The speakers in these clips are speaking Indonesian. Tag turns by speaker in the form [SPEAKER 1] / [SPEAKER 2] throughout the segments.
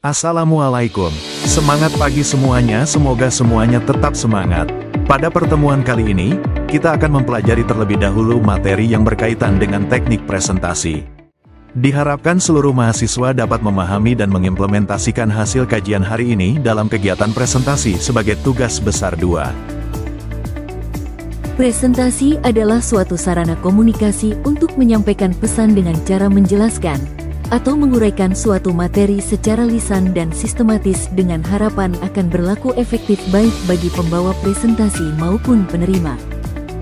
[SPEAKER 1] Assalamualaikum. Semangat pagi semuanya, semoga semuanya tetap semangat. Pada pertemuan kali ini, kita akan mempelajari terlebih dahulu materi yang berkaitan dengan teknik presentasi. Diharapkan seluruh mahasiswa dapat memahami dan mengimplementasikan hasil kajian hari ini dalam kegiatan presentasi sebagai tugas besar 2.
[SPEAKER 2] Presentasi adalah suatu sarana komunikasi untuk menyampaikan pesan dengan cara menjelaskan atau menguraikan suatu materi secara lisan dan sistematis dengan harapan akan berlaku efektif baik bagi pembawa presentasi maupun penerima.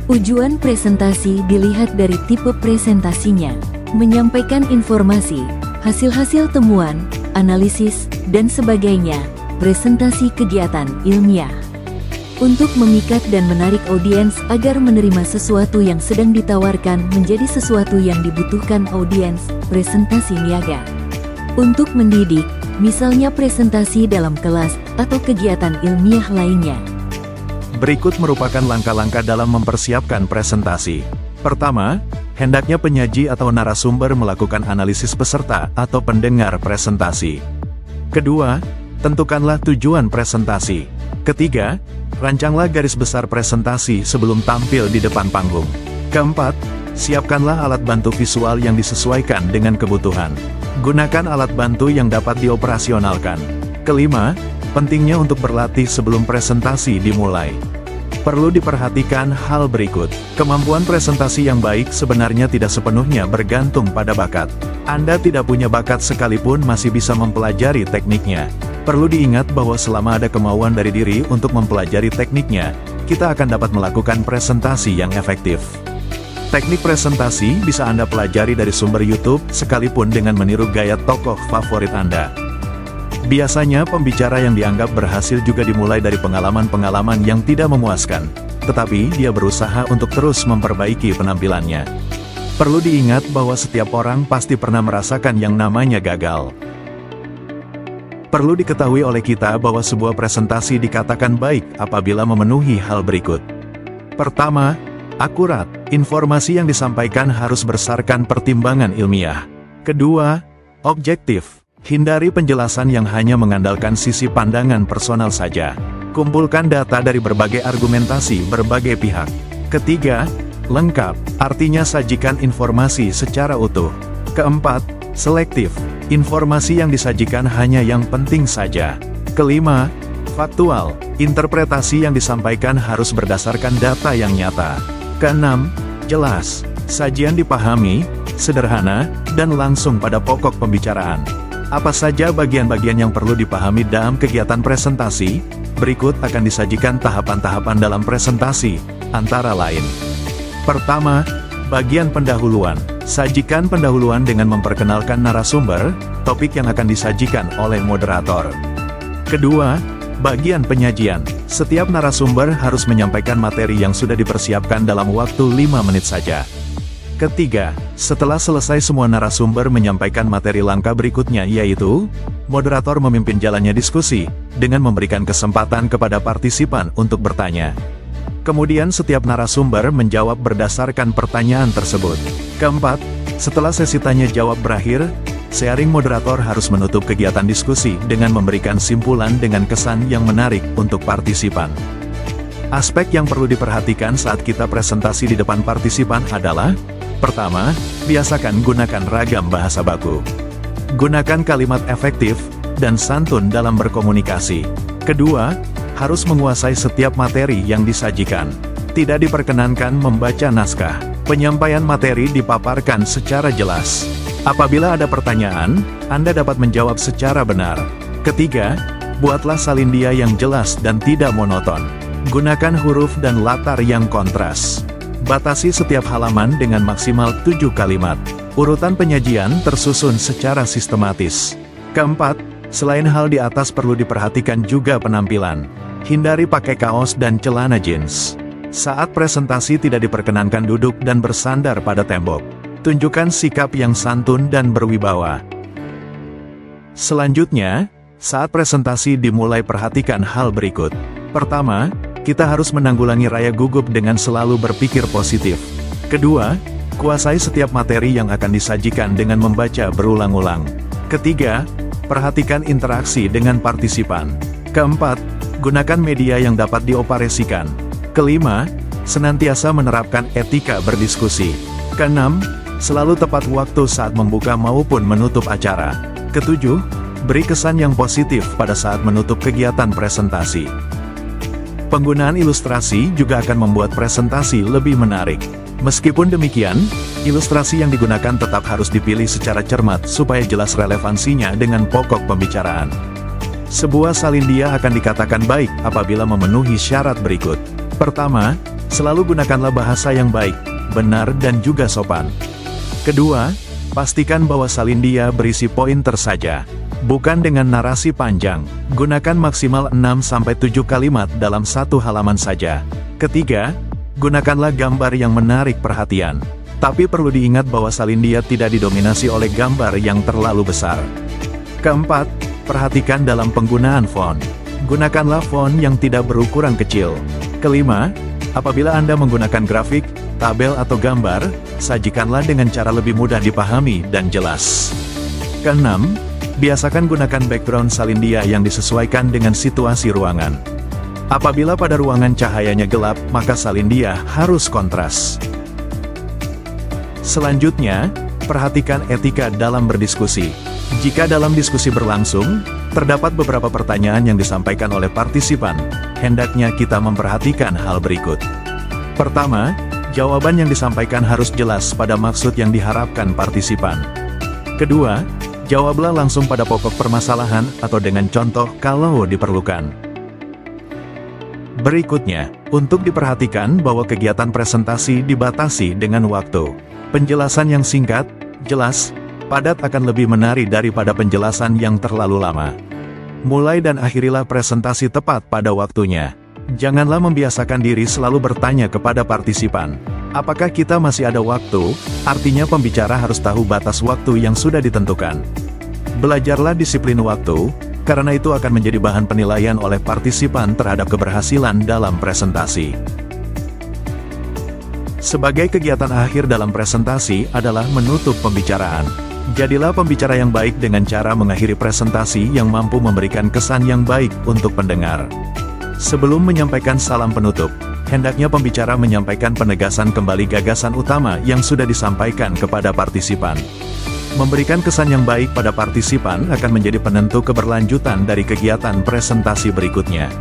[SPEAKER 2] Tujuan presentasi dilihat dari tipe presentasinya, menyampaikan informasi, hasil-hasil temuan, analisis, dan sebagainya, presentasi kegiatan ilmiah. Untuk memikat dan menarik audiens agar menerima sesuatu yang sedang ditawarkan menjadi sesuatu yang dibutuhkan audiens, presentasi niaga. Untuk mendidik, misalnya presentasi dalam kelas atau kegiatan ilmiah lainnya.
[SPEAKER 1] Berikut merupakan langkah-langkah dalam mempersiapkan presentasi. Pertama, hendaknya penyaji atau narasumber melakukan analisis peserta atau pendengar presentasi. Kedua, tentukanlah tujuan presentasi. Ketiga, rancanglah garis besar presentasi sebelum tampil di depan panggung. Keempat, siapkanlah alat bantu visual yang disesuaikan dengan kebutuhan. Gunakan alat bantu yang dapat dioperasionalkan. Kelima, pentingnya untuk berlatih sebelum presentasi dimulai. Perlu diperhatikan hal berikut. Kemampuan presentasi yang baik sebenarnya tidak sepenuhnya bergantung pada bakat. Anda tidak punya bakat sekalipun masih bisa mempelajari tekniknya. Perlu diingat bahwa selama ada kemauan dari diri untuk mempelajari tekniknya, kita akan dapat melakukan presentasi yang efektif. Teknik presentasi bisa Anda pelajari dari sumber YouTube, sekalipun dengan meniru gaya tokoh favorit Anda. Biasanya pembicara yang dianggap berhasil juga dimulai dari pengalaman-pengalaman yang tidak memuaskan, tetapi dia berusaha untuk terus memperbaiki penampilannya. Perlu diingat bahwa setiap orang pasti pernah merasakan yang namanya gagal. Perlu diketahui oleh kita bahwa sebuah presentasi dikatakan baik apabila memenuhi hal berikut. Pertama, akurat. Informasi yang disampaikan harus berdasarkan pertimbangan ilmiah. Kedua, objektif. Hindari penjelasan yang hanya mengandalkan sisi pandangan personal saja. Kumpulkan data dari berbagai argumentasi berbagai pihak. Ketiga, lengkap. Artinya sajikan informasi secara utuh. Keempat, selektif. Informasi yang disajikan hanya yang penting saja. Kelima, faktual. Interpretasi yang disampaikan harus berdasarkan data yang nyata. Keenam, jelas. Sajian dipahami, sederhana, dan langsung pada pokok pembicaraan. Apa saja bagian-bagian yang perlu dipahami dalam kegiatan presentasi? Berikut akan disajikan tahapan-tahapan dalam presentasi, antara lain. Pertama, bagian pendahuluan. Sajikan pendahuluan dengan memperkenalkan narasumber, topik yang akan disajikan oleh moderator. Kedua, bagian penyajian. Setiap narasumber harus menyampaikan materi yang sudah dipersiapkan dalam waktu 5 menit saja. Ketiga, setelah selesai semua narasumber menyampaikan materi langkah berikutnya, yaitu moderator memimpin jalannya diskusi, dengan memberikan kesempatan kepada partisipan untuk bertanya. Kemudian setiap narasumber menjawab berdasarkan pertanyaan tersebut. Keempat, setelah sesi tanya jawab berakhir, sharing moderator harus menutup kegiatan diskusi dengan memberikan simpulan dengan kesan yang menarik untuk partisipan. Aspek yang perlu diperhatikan saat kita presentasi di depan partisipan adalah: pertama, biasakan gunakan ragam bahasa baku. Gunakan kalimat efektif dan santun dalam berkomunikasi. Kedua, harus menguasai setiap materi yang disajikan. Tidak diperkenankan membaca naskah. Penyampaian materi dipaparkan secara jelas. Apabila ada pertanyaan, Anda dapat menjawab secara benar. Ketiga, buatlah salindia yang jelas dan tidak monoton. Gunakan huruf dan latar yang kontras. Batasi setiap halaman dengan maksimal 7 kalimat. Urutan penyajian tersusun secara sistematis. Keempat, selain hal di atas perlu diperhatikan juga penampilan. Hindari pakai kaos dan celana jeans. Saat presentasi tidak diperkenankan duduk dan bersandar pada tembok. Tunjukkan sikap yang santun dan berwibawa. Selanjutnya, saat presentasi dimulai perhatikan hal berikut. Pertama, kita harus menanggulangi rasa gugup dengan selalu berpikir positif. Kedua, kuasai setiap materi yang akan disajikan dengan membaca berulang-ulang. Ketiga, Perhatikan interaksi dengan partisipan. Keempat, gunakan media yang dapat dioperasikan. Kelima, senantiasa menerapkan etika berdiskusi. Keenam, selalu tepat waktu saat membuka maupun menutup acara. Ketujuh, beri kesan yang positif pada saat menutup kegiatan presentasi. Penggunaan ilustrasi juga akan membuat presentasi lebih menarik. Meskipun demikian, ilustrasi yang digunakan tetap harus dipilih secara cermat supaya jelas relevansinya dengan pokok pembicaraan. Sebuah salindia akan dikatakan baik apabila memenuhi syarat berikut. Pertama, selalu gunakanlah bahasa yang baik, benar dan juga sopan. Kedua, pastikan bahwa salindia berisi pointer saja, bukan dengan narasi panjang. Gunakan maksimal 6-7 kalimat dalam satu halaman saja. Ketiga, gunakanlah gambar yang menarik perhatian. Tapi perlu diingat bahwa salindia tidak didominasi oleh gambar yang terlalu besar. Keempat, perhatikan dalam penggunaan font. Gunakanlah font yang tidak berukuran kecil. Kelima, apabila Anda menggunakan grafik, tabel atau gambar, sajikanlah dengan cara lebih mudah dipahami dan jelas. Keenam, biasakan gunakan background salindia yang disesuaikan dengan situasi ruangan. Apabila pada ruangan cahayanya gelap, maka salindia harus kontras. Selanjutnya, perhatikan etika dalam berdiskusi. Jika dalam diskusi berlangsung, terdapat beberapa pertanyaan yang disampaikan oleh partisipan, hendaknya kita memperhatikan hal berikut. Pertama, jawaban yang disampaikan harus jelas pada maksud yang diharapkan partisipan. Kedua, jawablah langsung pada pokok permasalahan atau dengan contoh kalau diperlukan. Berikutnya, untuk diperhatikan bahwa kegiatan presentasi dibatasi dengan waktu. Penjelasan yang singkat, jelas, padat akan lebih menarik daripada penjelasan yang terlalu lama. Mulai dan akhirilah presentasi tepat pada waktunya. Janganlah membiasakan diri selalu bertanya kepada partisipan, apakah kita masih ada waktu? Artinya pembicara harus tahu batas waktu yang sudah ditentukan. Belajarlah disiplin waktu, karena itu akan menjadi bahan penilaian oleh partisipan terhadap keberhasilan dalam presentasi. Sebagai kegiatan akhir dalam presentasi adalah menutup pembicaraan. Jadilah pembicara yang baik dengan cara mengakhiri presentasi yang mampu memberikan kesan yang baik untuk pendengar. Sebelum menyampaikan salam penutup, hendaknya pembicara menyampaikan penegasan kembali gagasan utama yang sudah disampaikan kepada partisipan. Memberikan kesan yang baik pada partisipan akan menjadi penentu keberlanjutan dari kegiatan presentasi berikutnya.